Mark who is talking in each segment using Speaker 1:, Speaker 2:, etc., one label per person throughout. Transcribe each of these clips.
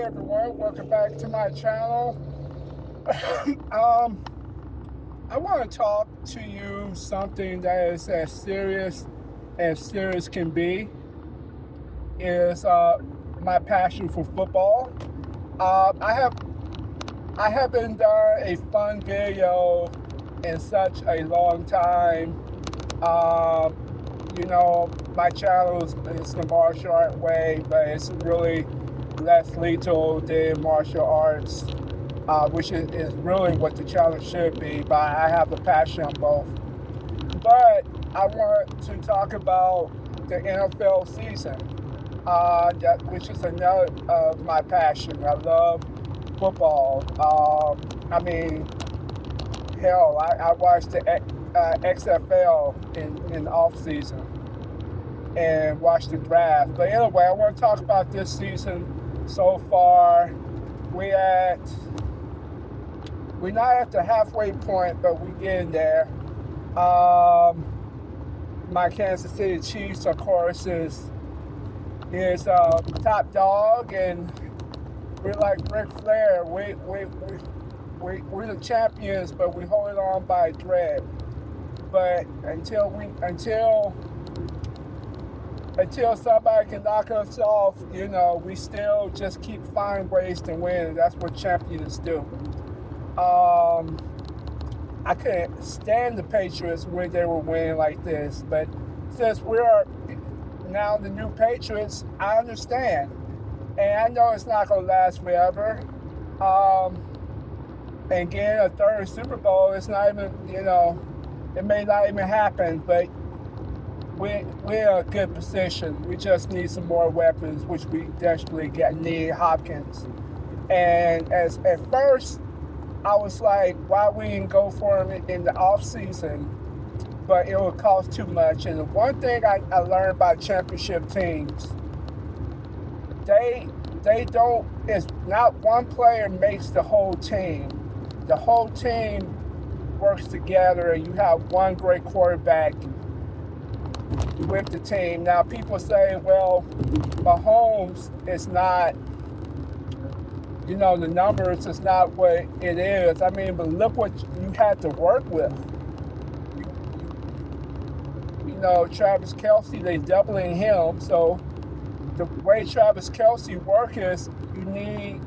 Speaker 1: everyone, welcome back to my channel. um, I want to talk to you something that is as serious can be, is my passion for football. I haven't done a fun video in such a long time. Um, my channel is the martial art way, but it's really less lethal than martial arts, which is really what the challenge should be, but I have a passion on both. But I want to talk about the NFL season, which is another of my passion. I love football. Hell, I watched the XFL in the off season and watched the draft. But anyway, I want to talk about this season so far. We're not at the halfway point, but we're getting there. My Kansas City Chiefs, of course, is top dog, and we're like Ric Flair. We're the champions, but we hold it on by a thread. But until somebody can knock us off, we still just keep finding ways to win. That's what champions do. I couldn't stand the Patriots when they were winning like this, but since we are now the new Patriots, I understand. And I know it's not going to last forever. And getting a third Super Bowl, it's not even, it may not even happen, but we're in a good position. We just need some more weapons, which we desperately need. Hopkins. And at first, I was like, why we didn't go for him in the off season? But it would cost too much. And the one thing I learned about championship teams, they don't. It's not one player makes the whole team. The whole team works together, and you have one great quarterback with the team. Now, people say, well, Mahomes is not, the numbers is not what it is. I mean, but look what you had to work with. Travis Kelce, they doubling him. So the way Travis Kelce works is you need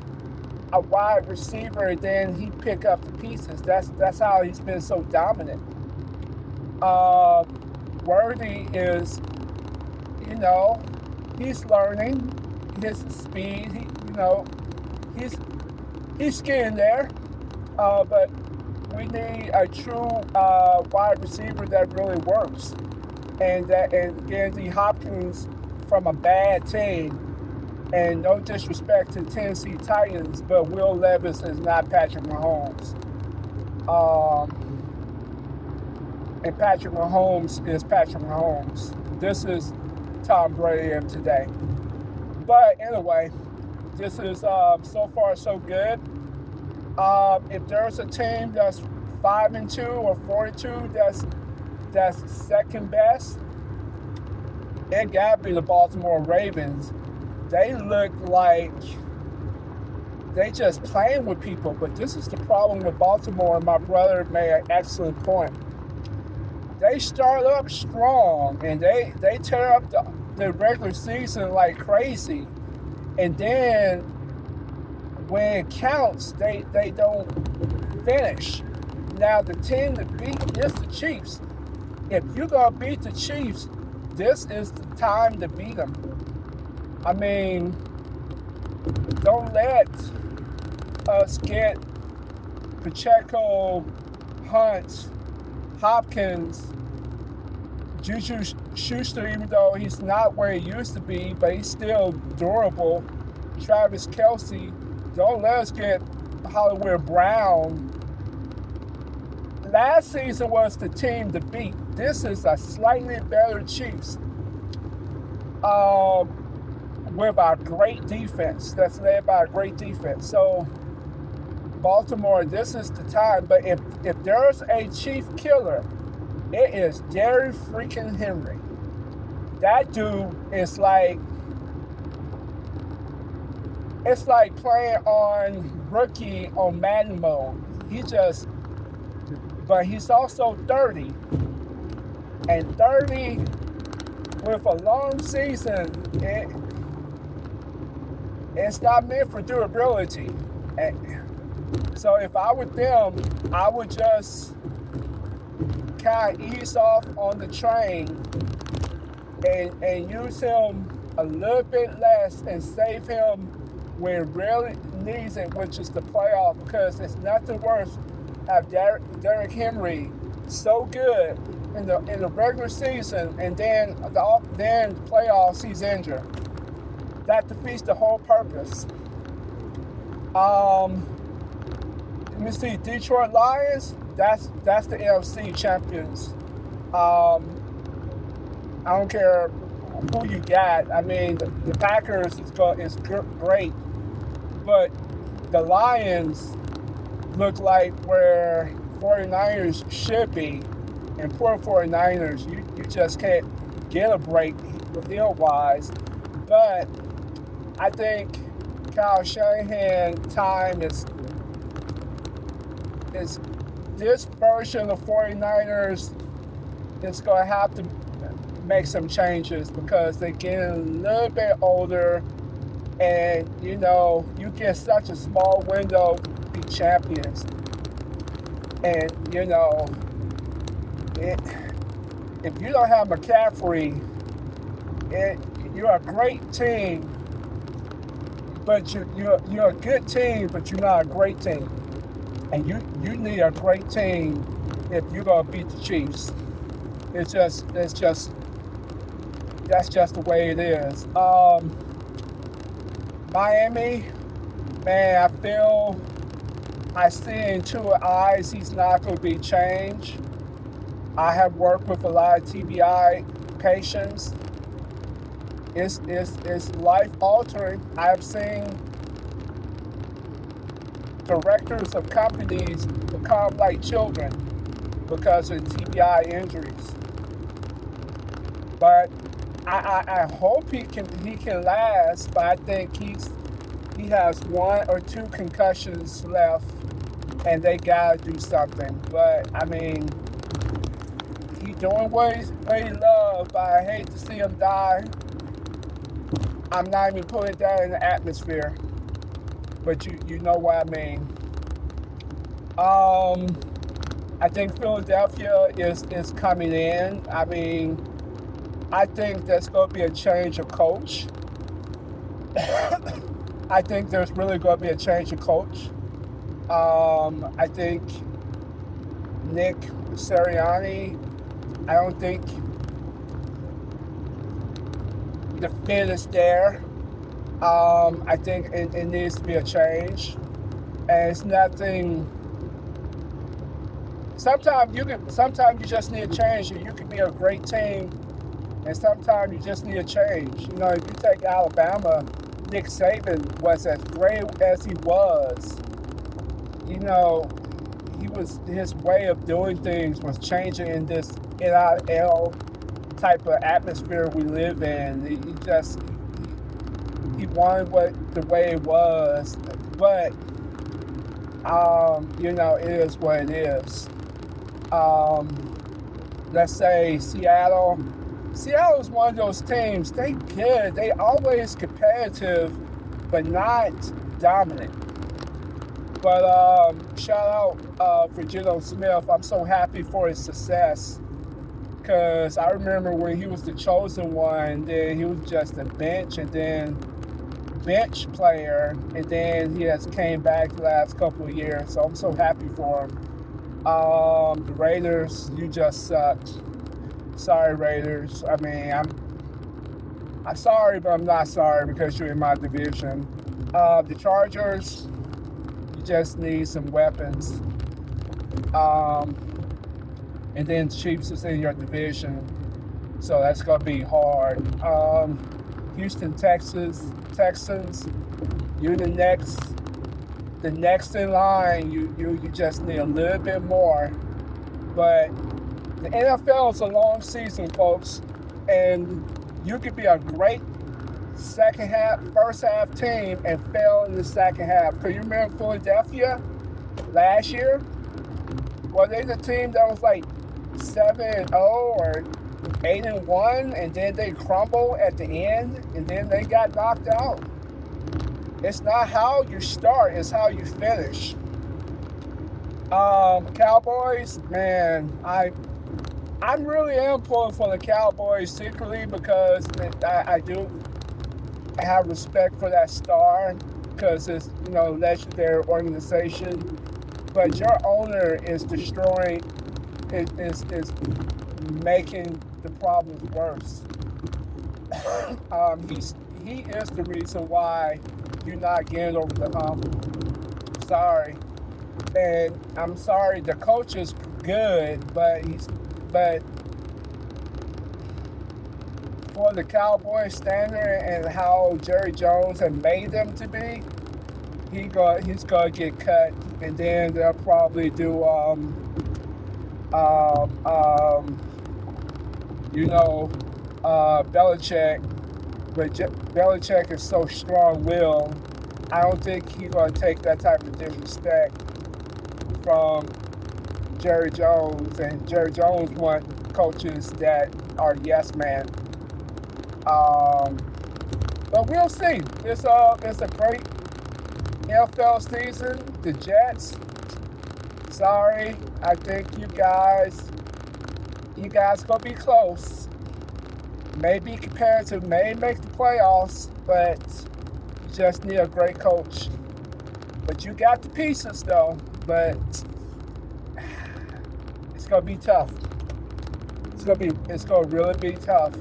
Speaker 1: a wide receiver, and then he pick up the pieces. That's how he's been so dominant. Worthy is, he's learning his speed. He's getting there. But we need a true wide receiver that really works, and Andy Hopkins from a bad team. And no disrespect to the Tennessee Titans, but Will Levis is not Patrick Mahomes. And Patrick Mahomes is Patrick Mahomes. This is Tom Brady of today. But anyway, this is so far so good. If there's a team that's 5-2 or 4-2, that's second best, it gotta be the Baltimore Ravens. They look like they just playing with people, but this is the problem with Baltimore, and my brother made an excellent point. They start up strong, and they tear up the regular season like crazy, and then when it counts, they don't finish. Now, the team that beat is the Chiefs. If you're going to beat the Chiefs, this is the time to beat them. I mean, don't let us get Pacheco, Hunt, Hopkins, Juju Schuster, even though he's not where he used to be, but he's still durable. Travis Kelce, don't let us get Hollywood Brown. Last season was the team to beat. This is a slightly better Chiefs. With our great defense, that's led by a great defense. So Baltimore, this is the time. But if there's a chief killer, it is Derrick freaking Henry. That dude is like It's like playing on rookie on Madden mode. But he's also 30. And 30 with a long season, it's not meant for durability. And so if I were them, I would just kind of ease off on the train and use him a little bit less and save him when it really needs it, which is the playoff, because it's nothing worse have Derrick Henry so good in the regular season, and then the playoffs he's injured. That defeats the whole purpose. Let me see, Detroit Lions. That's the NFC champions. I don't care who you got. I mean, the Packers is great, but the Lions look like where 49ers should be. And poor 49ers, you just can't get a break deal-wise. But I think Kyle Shanahan time is this version of 49ers is going to have to make some changes because they're getting a little bit older, and you get such a small window to be champions. And if you don't have McCaffrey, you're a great team, but you're a good team, but you're not a great team. And you need a great team if you're gonna beat the Chiefs. That's just the way it is. Miami, man, I see in two eyes he's not gonna be changed. I have worked with a lot of TBI patients. It's life altering. I have seen directors of companies become like children because of TBI injuries. But I hope he can last. But I think he has one or two concussions left, and they gotta do something. But I mean, he's doing what he loves. But I hate to see him die. I'm not even putting that in the atmosphere. But you know what I mean. I think Philadelphia is coming in. I mean, I think there's going to be a change of coach. I think there's really going to be a change of coach. I think Nick Sirianni, I don't think the fit is there. I think it needs to be a change, and it's nothing. Sometimes you just need a change. You can be a great team, and sometimes you just need a change. If you take Alabama, Nick Saban was as great as he was. His way of doing things was changing in this NIL type of atmosphere we live in. He won the way it was, but it is what it is. Let's say Seattle. Seattle is one of those teams. They good. They always competitive, but not dominant. But shout out for Geno Smith. I'm so happy for his success. Because I remember when he was the chosen one, then he was just a bench player, and then he has came back the last couple of years. So I'm so happy for him. The Raiders, you just sucked. Sorry, Raiders. I mean, I'm sorry, but I'm not sorry because you're in my division. The Chargers, you just need some weapons. And then Chiefs is in your division, so that's gonna be hard. Houston, Texans, you're the next in line. You just need a little bit more. But the NFL is a long season, folks, and you could be a great first half team and fell in the second half. Because you remember Philadelphia last year? Well, they the team that was like 7-0 or 8-1, and then they crumble at the end, and then they got knocked out. It's not how you start, it's how you finish. Cowboys, man, I'm really am pulling for the Cowboys secretly because I do have respect for that star because it's legendary organization. But your owner is destroying, is making the problems worse. He is the reason why you're not getting over the hump. Sorry. And I'm sorry, the coach is good, but for the Cowboys standard and how Jerry Jones had made them to be, he's gonna get cut, and then they'll probably do Belichick, but Belichick is so strong-willed. I don't think he's gonna take that type of disrespect from Jerry Jones, and Jerry Jones want coaches that are yes man. But we'll see. It's a great NFL season. The Jets. Sorry, I think you guys gonna be close. Maybe comparative, may make the playoffs, but you just need a great coach. But you got the pieces though. But it's gonna be tough. It's gonna really be tough.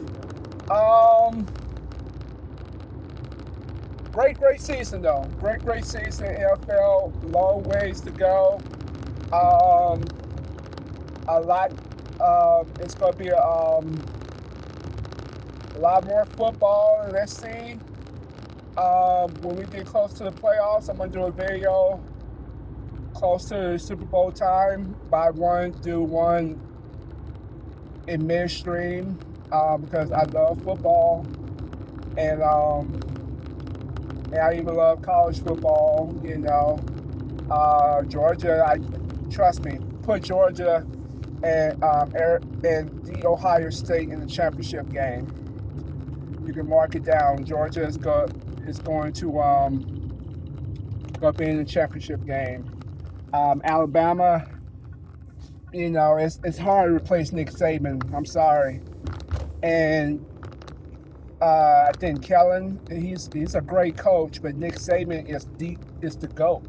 Speaker 1: Great season though. Great season in NFL. Long ways to go. A lot. It's gonna be a lot more football. Let's see. When we get close to the playoffs, I'm gonna do a video close to Super Bowl time. Do one in midstream because I love football, and I even love college football. Georgia. Trust me. Put Georgia and the Ohio State in the championship game. You can mark it down. Georgia is going to be in the championship game. Alabama, it's hard to replace Nick Saban. I'm sorry. And I think Kellen, he's a great coach, but Nick Saban is the GOAT,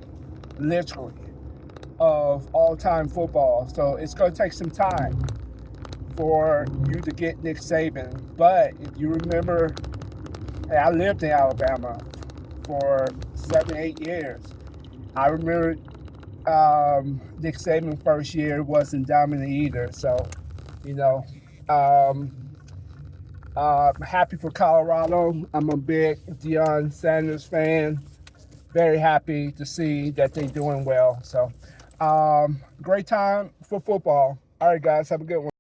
Speaker 1: literally, of all-time football. So it's going to take some time for you to get Nick Saban. But if you remember, I lived in Alabama for 7-8 years. I remember Nick Saban's first year wasn't dominant either. So, I'm happy for Colorado. I'm a big Deion Sanders fan. Very happy to see that they're doing well. So, great time for football. All right, guys, have a good one.